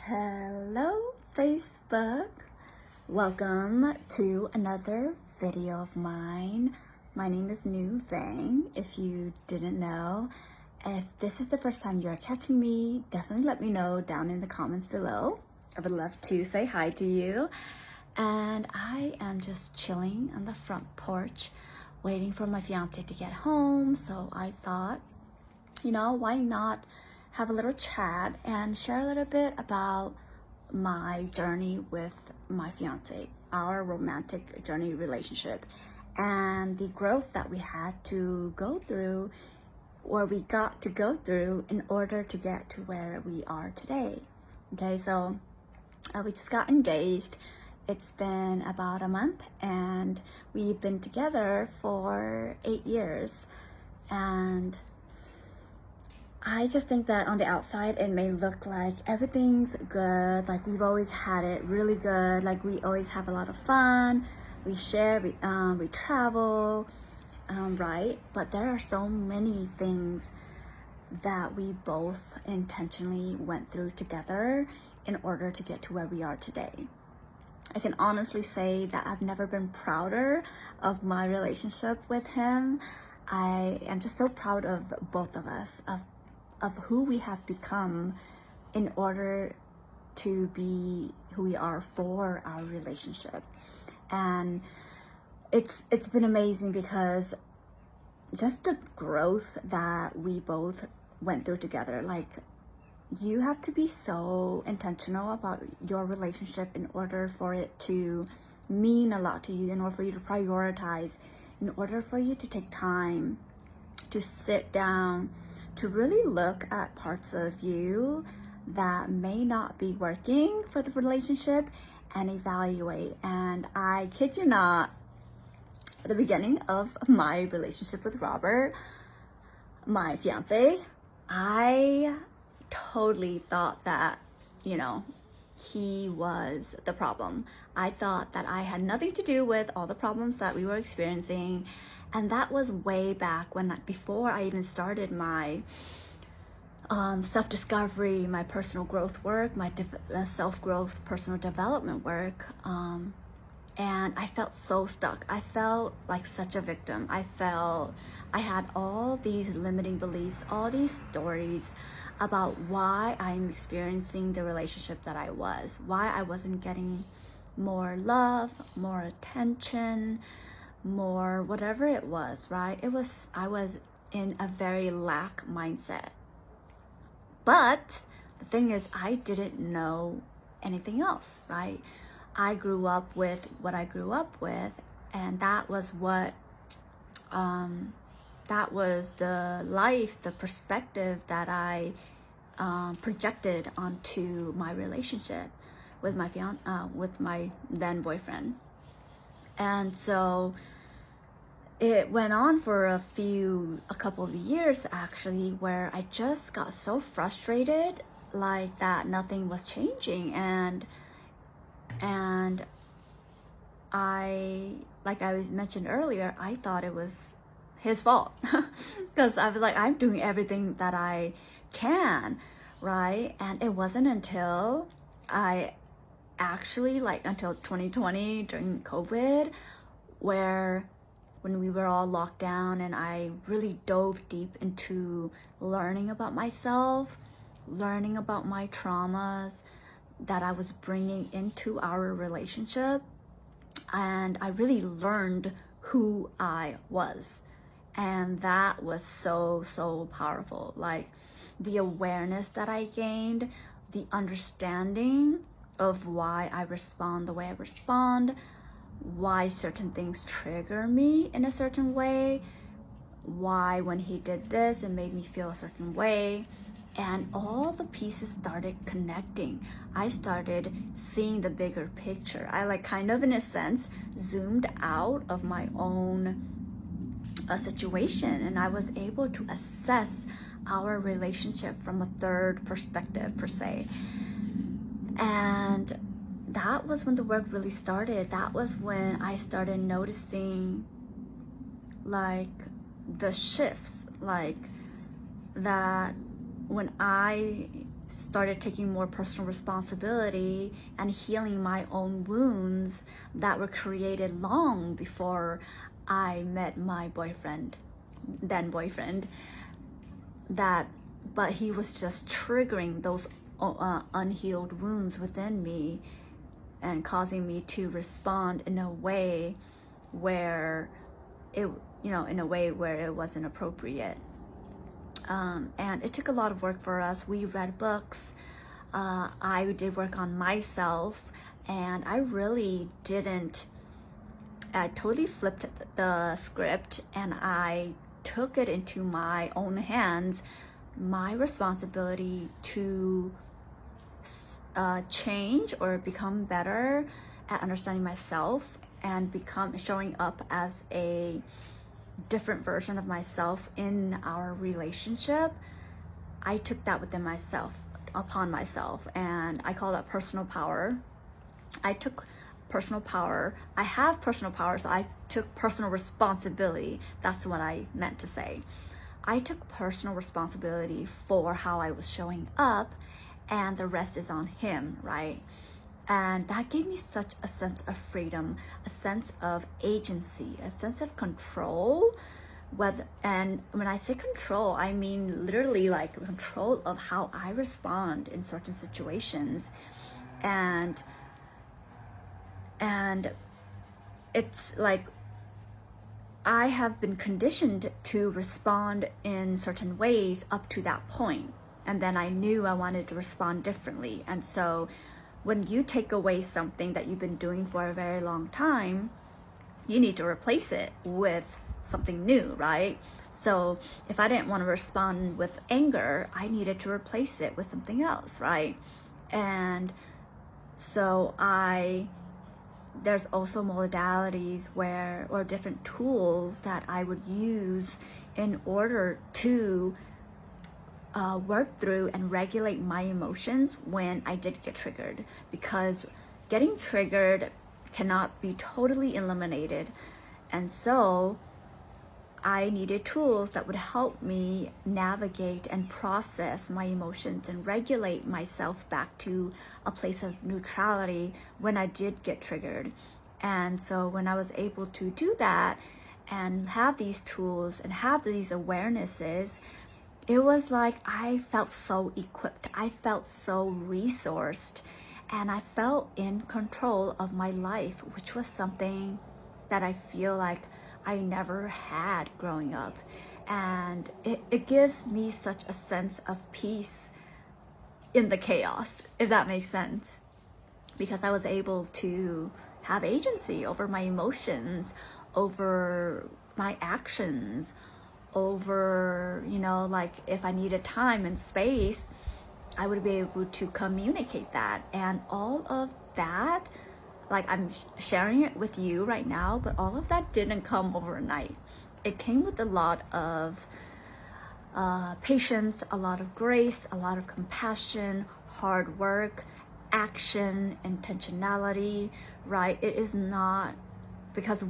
Hello Facebook, welcome to another video of mine. My name is Nu Vang, if you didn't know. If this is the first time you're catching me, definitely let me know down in the comments below. I would love to say hi to you. And I am just chilling on the front porch waiting for my fiance to get home, so I thought, why not have a little chat and share a little bit about my journey with my fiance, our romantic journey relationship, and the growth that we had to go through, or we got to go through in order to get to where we are today. Okay, so we just got engaged. It's been about a month and we've been together for 8 years, and I just think that on the outside it may look like everything's good, like we've always had it really good, like we always have a lot of fun, we share, we travel, right? But there are so many things that we both intentionally went through together in order to get to where we are today. I can honestly say that I've never been prouder of my relationship with him. I am just so proud of both of us, of who we have become in order to be who we are for our relationship. And it's been amazing because just the growth that we both went through together, like you have to be so intentional about your relationship in order for it to mean a lot to you, in order for you to prioritize, in order for you to take time to sit down, to really look at parts of you that may not be working for the relationship and evaluate. And I kid you not, at the beginning of my relationship with Robert, my fiance, I totally thought that, he was the problem. I thought that I had nothing to do with all the problems that we were experiencing. And that was way back before I even started my self-discovery, my personal growth work, my self-growth, personal development work. And I felt so stuck. I felt like such a victim. I had all these limiting beliefs, all these stories about why I'm experiencing the relationship that I was, why I wasn't getting more love, more attention, more whatever it was, right? I was in a very lack mindset. But the thing is, I didn't know anything else, right? I grew up with what I grew up with, and that was that was the life, the perspective that I projected onto my relationship with with my then boyfriend. And so it went on for a couple of years actually, where I just got so frustrated, like that nothing was changing, and like I was mentioned earlier, I thought it was his fault because I was like, I'm doing everything that I can, right? And it wasn't until until 2020 during COVID, when we were all locked down and I really dove deep into learning about myself, learning about my traumas that I was bringing into our relationship. And I really learned who I was. And that was so, so powerful. Like the awareness that I gained, the understanding of why I respond the way I respond, why certain things trigger me in a certain way, why when he did this it made me feel a certain way. And all the pieces started connecting. I started seeing the bigger picture. I kind of in a sense zoomed out of my own situation, and I was able to assess our relationship from a third perspective per se. And that was when the work really started. That was when I started noticing the shifts, like that when I started taking more personal responsibility and healing my own wounds that were created long before I met my then boyfriend, but he was just triggering those unhealed wounds within me and causing me to respond in a way where it wasn't appropriate. And it took a lot of work for us. We read books. I did work on myself, and I totally flipped the script, and I took it into my own hands, my responsibility to change or become better at understanding myself and showing up as a different version of myself in our relationship. I took that upon myself, and I call that personal power. I took personal power. I have personal power, so I took personal responsibility. That's what I meant to say. I took personal responsibility for how I was showing up, and the rest is on him, right? And that gave me such a sense of freedom, a sense of agency, a sense of control. And when I say control, I mean literally like control of how I respond in certain situations. And it's like I have been conditioned to respond in certain ways up to that point. And then I knew I wanted to respond differently. And so when you take away something that you've been doing for a very long time, you need to replace it with something new, right? So if I didn't want to respond with anger, I needed to replace it with something else, right? And so there's also modalities or different tools that I would use in order to work through and regulate my emotions when I did get triggered, because getting triggered cannot be totally eliminated. And so I needed tools that would help me navigate and process my emotions and regulate myself back to a place of neutrality when I did get triggered. And so when I was able to do that and have these tools and have these awarenesses, it was like I felt so equipped. I felt so resourced, and I felt in control of my life, which was something that I feel like I never had growing up. And it gives me such a sense of peace in the chaos, if that makes sense, because I was able to have agency over my emotions, over my actions, over, like if I needed time and space, I would be able to communicate that. And all of that, like I'm sharing it with you right now, but all of that didn't come overnight. It came with a lot of patience, a lot of grace, a lot of compassion, hard work, action, intentionality, right? It is not because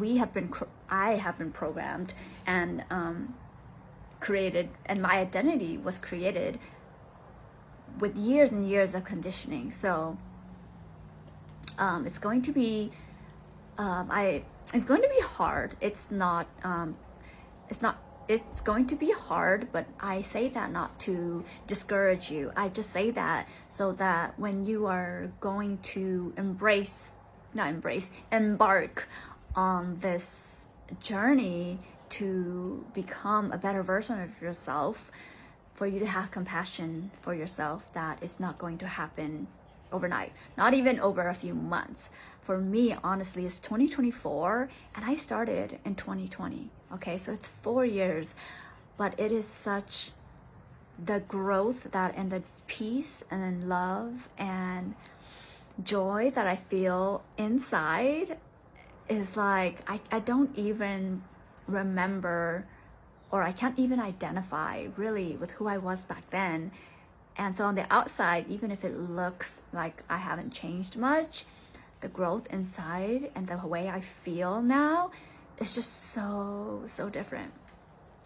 I have been programmed and created, and my identity was created with years and years of conditioning. So it's going to be it's going to be hard. It's going to be hard, but I say that not to discourage you. I just say that so that when you are going to embark on this journey to become a better version of yourself, for you to have compassion for yourself, that it's not going to happen overnight, not even over a few months. For me, honestly, it's 2024 and I started in 2020. Okay, so it's 4 years, but it is such the growth that and the peace and love and joy that I feel inside is like I don't even remember, or I can't even identify really with who I was back then. And so on the outside, even if it looks like I haven't changed much, the growth inside and the way I feel now is just so different.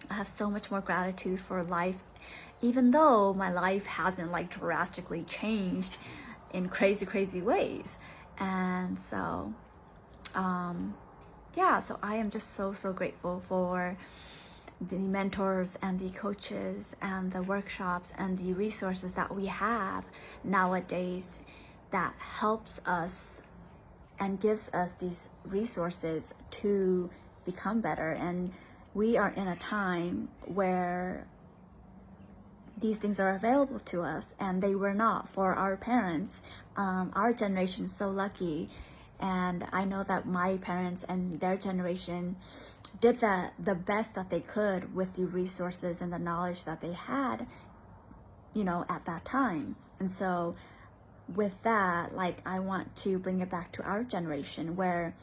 I have so much more gratitude for life, even though my life hasn't like drastically changed in crazy ways. And so yeah, so I am just so grateful for the mentors and the coaches and the workshops and the resources that we have nowadays that helps us and gives us these resources to become better. And we are in a time where these things are available to us, and they were not for our parents. Our generation is so lucky, and I know that my parents and their generation did the best that they could with the resources and the knowledge that they had, you know, at that time. And so with that, like, I want to bring it back to our generation, where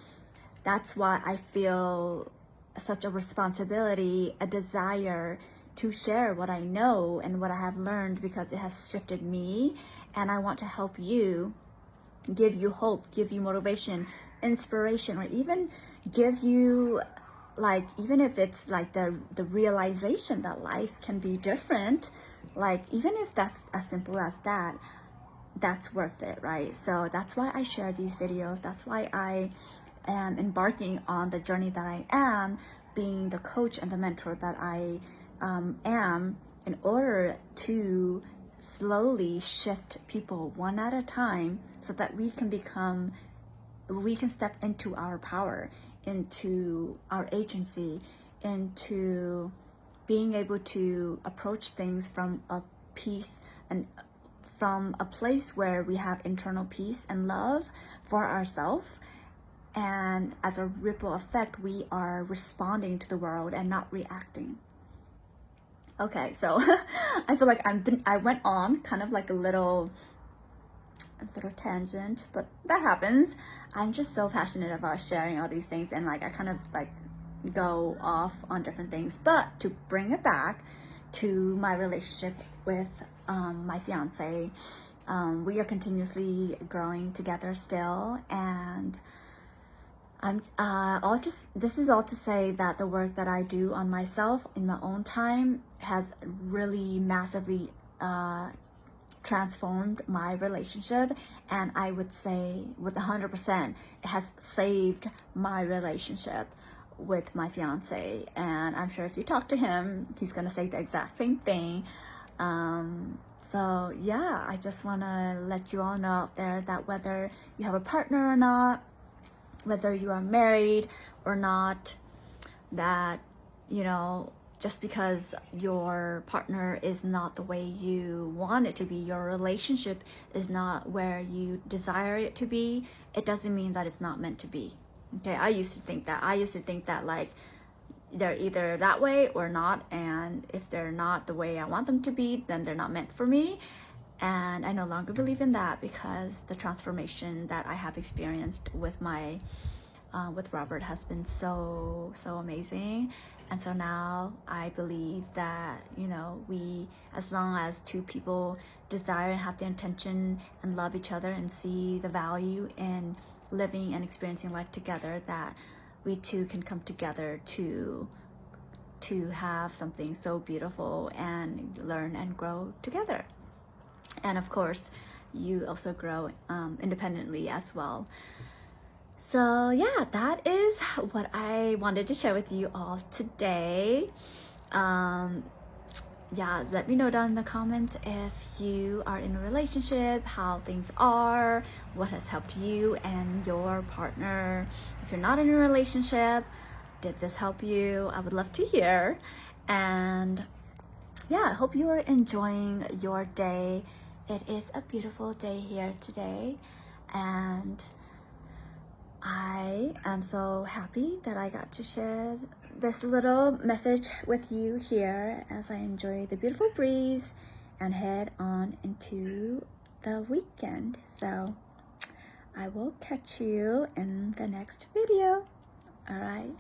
that's why I feel such a responsibility, a desire to share what I know and what I have learned, because it has shifted me, and I want to help you, give you hope, give you motivation, inspiration, or even give you, like, even if it's like the realization that life can be different, like, even if that's as simple as that, that's worth it, right? So that's why I share these videos. That's why I am embarking on the journey that I am, being the coach and the mentor that I am, in order to slowly shift people one at a time, so that we can step into our power, into our agency, into being able to approach things from a peace and from a place where we have internal peace and love for ourselves. And as a ripple effect, we are responding to the world and not reacting. Okay, so I feel like I went on kind of like a little tangent, but that happens. I'm just so passionate about sharing all these things, and like I kind of like go off on different things. But to bring it back to my relationship with my fiance, we are continuously growing together still, and this is all to say that the work that I do on myself in my own time has really massively transformed my relationship, and I would say with 100% it has saved my relationship with my fiance. And I'm sure if you talk to him, he's gonna say the exact same thing. So yeah, I just want to let you all know out there that whether you have a partner or not, whether you are married or not, that, you know, just because your partner is not the way you want it to be, your relationship is not where you desire it to be, it doesn't mean that it's not meant to be. Okay, I used to think that like they're either that way or not, and if they're not the way I want them to be, then they're not meant for me. And I no longer believe in that, because the transformation that I have experienced with my with Robert has been so amazing. And so now I believe that, you know, we, as long as two people desire and have the intention and love each other and see the value in living and experiencing life together, that we two can come together to have something so beautiful and learn and grow together. And of course, you also grow independently as well. So yeah, that is what I wanted to share with you all today. Yeah, let me know down in the comments if you are in a relationship, how things are, what has helped you and your partner. If you're not in a relationship, did this help you? I would love to hear. And yeah, I hope you are enjoying your day. It is a beautiful day here today, and I am so happy that I got to share this little message with you here as I enjoy the beautiful breeze and head on into the weekend. So I will catch you in the next video. All right,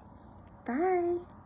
bye.